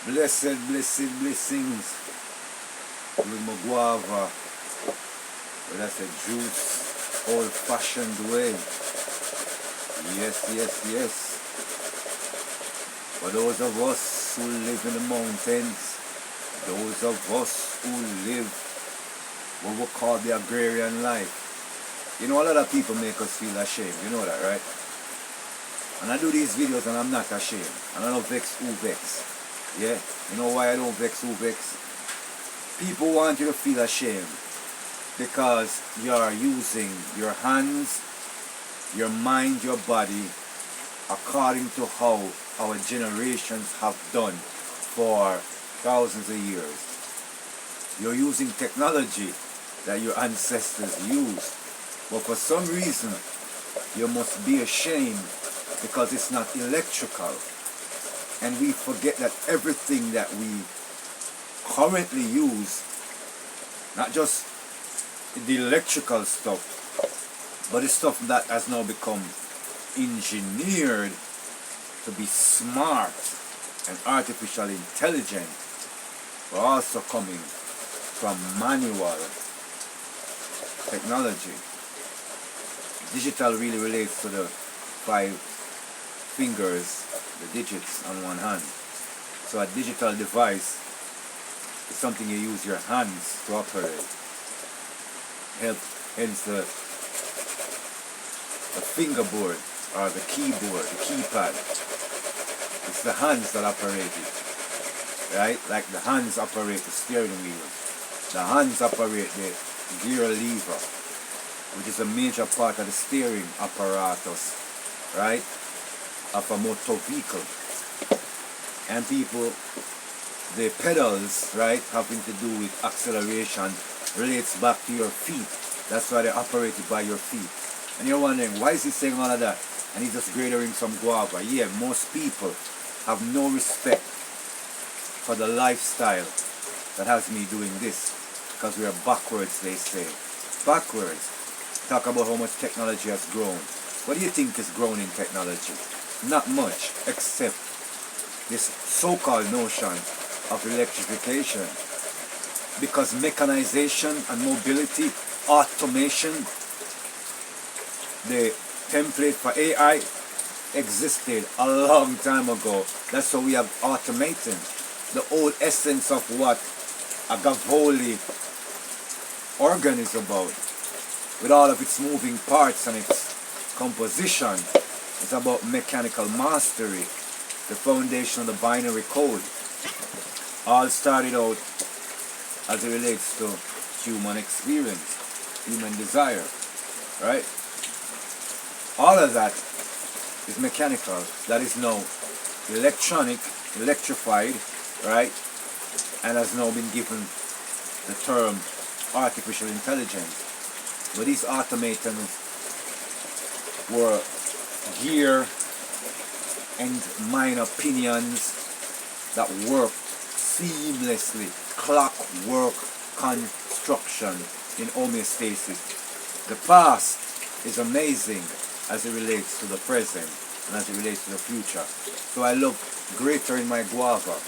Blessed, blessed blessings with my guava. Well, that's a juice, old-fashioned way. Yes, yes, yes. For those of us who live in the mountains, those of us who live what we call the agrarian life. You know, a lot of people make us feel ashamed. You know that, right? And I do these videos and I'm not ashamed. And I don't vex who vex. Yeah? You know why I don't vex who vex? People want you to feel ashamed because you are using your hands, your mind, your body according to how our generations have done for thousands of years. You're using technology that your ancestors used, but for some reason you must be ashamed because it's not electrical. And we forget that everything that we currently use, not just the electrical stuff, but the stuff that has now become engineered to be smart and artificial intelligent, are also coming from manual technology. Digital really relates to the 5 fingers, the digits on one hand. So a digital device is something you use your hands to operate. Hence the fingerboard or the keyboard, the keypad. It's the hands that operate it, right? Like the hands operate the steering wheel. The hands operate the gear lever, which is a major part of the steering apparatus, right, of a motor vehicle. And people, the pedals, right, having to do with acceleration relates back to your feet. That's why they're operated by your feet. And you're wondering, why is he saying all of that? And he's just grading some guava. Yeah, most people have no respect for the lifestyle that has me doing this. Because we are backwards, they say. Backwards. Talk about how much technology has grown. What do you think has grown in technology? Not much, except this so-called notion of electrification. Because mechanization and mobility, automation, the template for AI existed a long time ago. That's how we have automated the old essence of what a Gavoli organ is about, with all of its moving parts and its composition. It's about mechanical mastery, the foundation of the binary code. All started out as it relates to human experience, human desire, right? All of that is mechanical. That is now electronic, electrified, right? And has now been given the term artificial intelligence. But these automatons were gear and minor pinions that worked seamlessly, clockwork construction in homeostasis. The past is amazing as it relates to the present and as it relates to the future. So I love greater in my guava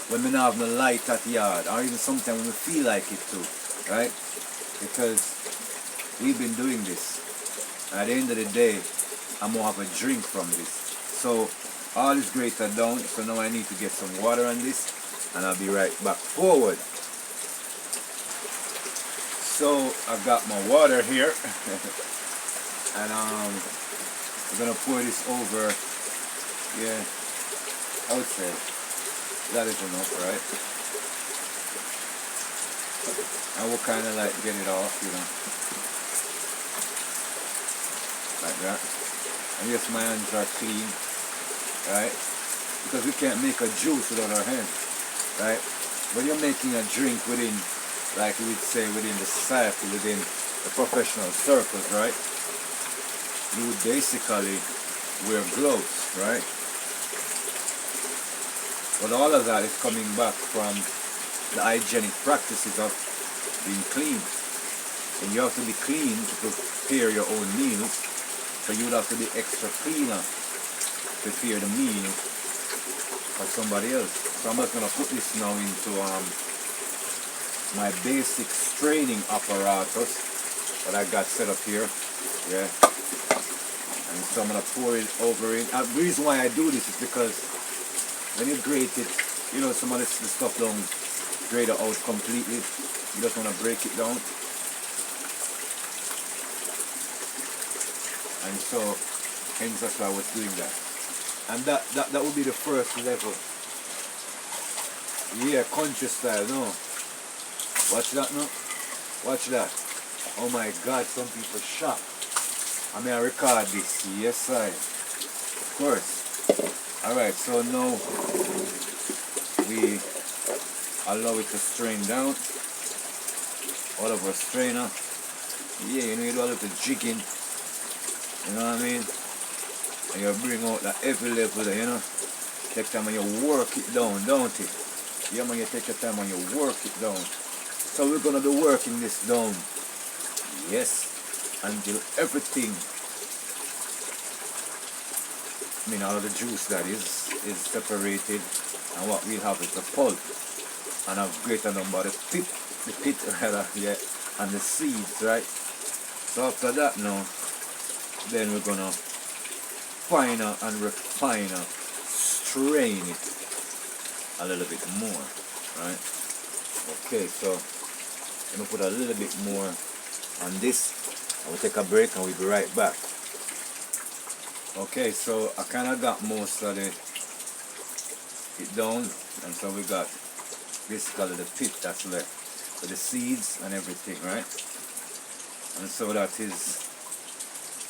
when we not have no light at the yard, or even sometimes when we feel like it too, right? Because we've been doing this. At the end of the day, I'm gonna have a drink from this. So all is greater down, so now I need to get some water on this, and I'll be right back forward. So I've got my water here, and we're gonna pour this over. Yeah, I would say that is enough, right? And we'll kind of like get it off, you know, like that. And yes, my hands are clean, right? Because we can't make a juice without our hands, right? When you're making a drink within, like we would say, within the society, within the professional circles, right? You would basically wear gloves, right? But all of that is coming back from the hygienic practices of being clean. And you have to be clean to prepare your own meals, so you would have to be extra cleaner to prepare the meal for somebody else. So I'm just gonna put this now into my basic straining apparatus that I got set up here. Yeah. And so I'm gonna pour it over it. The reason why I do this is because when you grate it, you know, some of the stuff don't grate it out completely. You just wanna break it down. And so hence that's why I was doing that. And that would be the first level. Yeah, country style, no. Watch that no. Watch that. Oh my God, some people shocked. I mean I record this. Yes I. Of course. Alright, so now we allow it to strain down. All of our strainer. Yeah, you know, you do a little jigging. You know what I mean? And you bring out that every level there, you know. Take time and you work it down, don't it? Yeah man, you take your time and you work it down. So we're gonna be working this down. Yes. Until everything, I mean all of the juice that is separated, and what we have is the pulp. And I've greater number the pit rather, yeah, and the seeds, right? So after that now, then we're gonna finer and refiner, strain it a little bit more, right? Okay, so I'm gonna put a little bit more on this. I will take a break and we'll be right back. Okay, so I kind of got most of it down, and so we got basically the pit that's left, with the seeds and everything, right? And so that is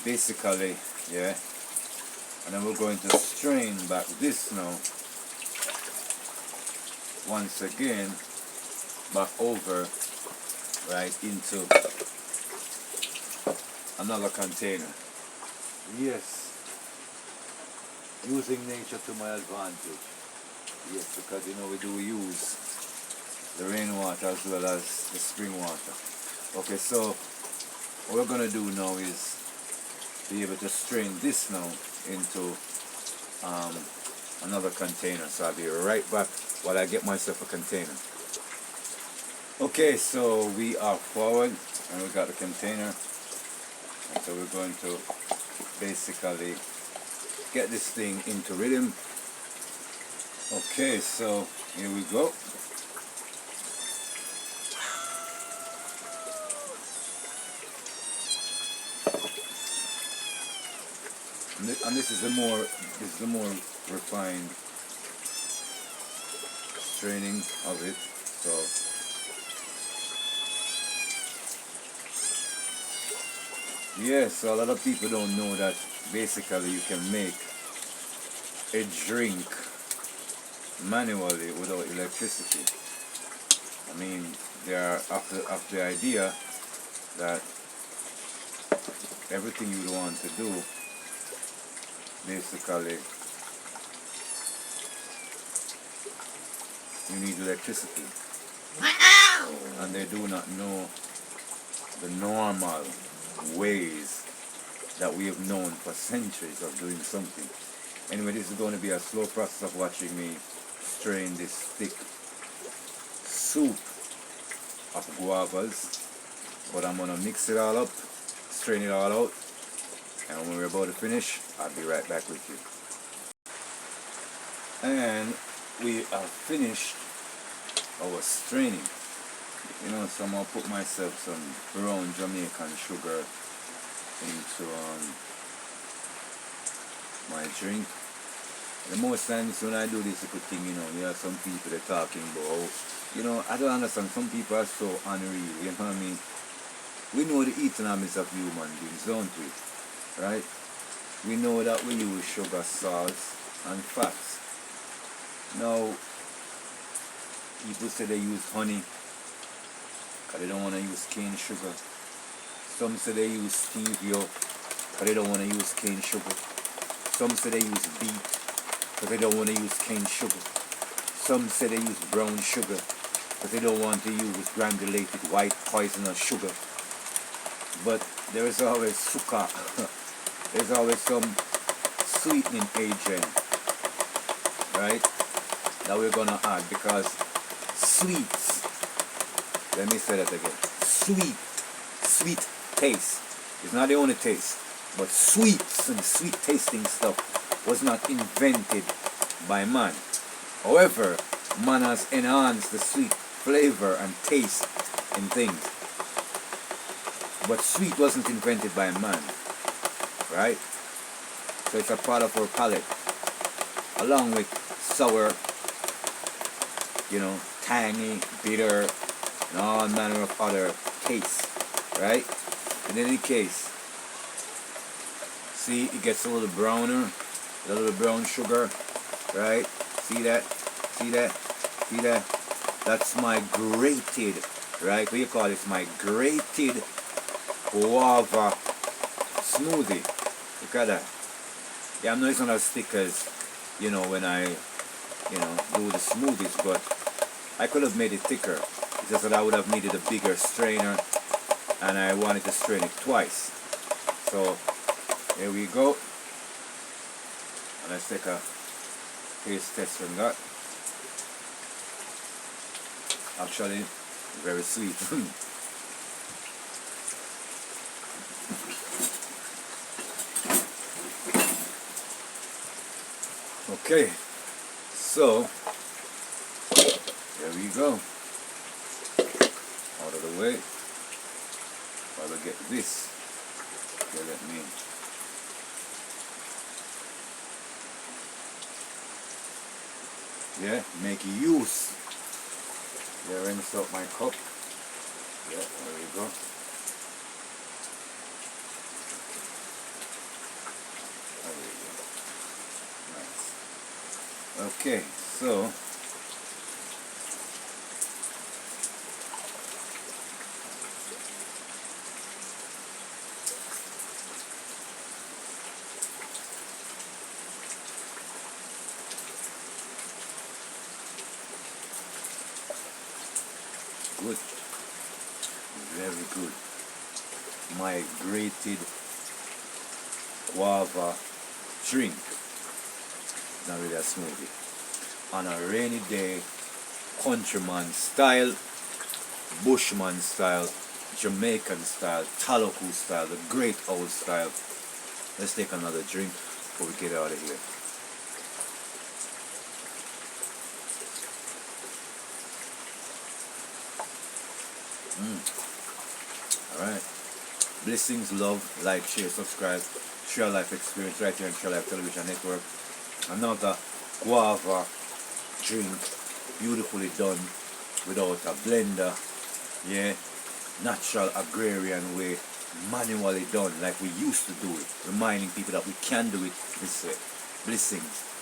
basically, yeah. And then we're going to strain back this now, once again, back over, right, into another container. Yes, using nature to my advantage. Yes, because you know we do use the rainwater as well as the spring water. Okay, so what we're gonna do now is be able to strain this now into another container. So I'll be right back while I get myself a container. Okay, so we are forward and we got the container, and so we're going to basically get this thing into rhythm. Okay, so here we go. And this is the more refined straining of it. So yeah, so a lot of people don't know that basically you can make a drink manually without electricity. I mean, they are of the idea that everything you would want to do, basically, you need electricity. And they do not know the normal ways that we have known for centuries of doing something. Anyway, this is going to be a slow process of watching me strain this thick soup of guavas, but I'm going to mix it all up, strain it all out, and when we're about to finish, I'll be right back with you. And we have finished our straining. You know, so I'm going to put myself some brown Jamaican sugar into my drink. The most times when I do this little thing, you know, you have some people that are talking about, you know, I don't understand, some people are so unreal, you know what I mean? We know the eating habits of human beings, don't we? Right? We know that we use sugar, salt, and fats. Now, people say they use honey because they don't want to use cane sugar. Some say they use stevia because they don't want to use cane sugar. Some say they use beet because they don't want to use cane sugar. Some say they use brown sugar because they don't want to use granulated white poisonous sugar. But there is always sukkah. There's always some sweetening agent, right? that we're gonna add, because sweets, let me say that again, sweet taste is not the only taste, but sweets and sweet tasting stuff was not invented by man. However, man has enhanced the sweet flavor and taste in things, but sweet wasn't invented by man, right? So it's a part of our palate, along with sour, tangy, bitter, and all manner of other tastes, right? In any case, see, it gets a little browner, a little brown sugar, right? See that? See that? See that? That's my grated, right? What do you call it? My grated guava smoothie. Look at that. Yeah, I know it's not as thick as, when I, do the smoothies, but I could have made it thicker. It's just that I would have needed a bigger strainer, and I wanted to strain it twice. So, here we go. And let's take a taste test from that. Actually, very sweet. Okay, so there we go. Out of the way. While I get this. Okay, let me. Yeah, make use. Yeah, rinse out my cup. Yeah, there we go. There we go. Nice. Okay, so good. Very good. My grated guava drink. Not really a smoothie. On a rainy day, countryman style, bushman style, Jamaican style, Taloku style, the great old style. Let's take another drink before we get out of here. Alright. Blessings, love, like, share, subscribe. Share Life Experience right here on Share Life Television Network. Another guava drink, beautifully done without a blender. Yeah, natural agrarian way, manually done like we used to do it. Reminding people that we can do it this way. Blessings.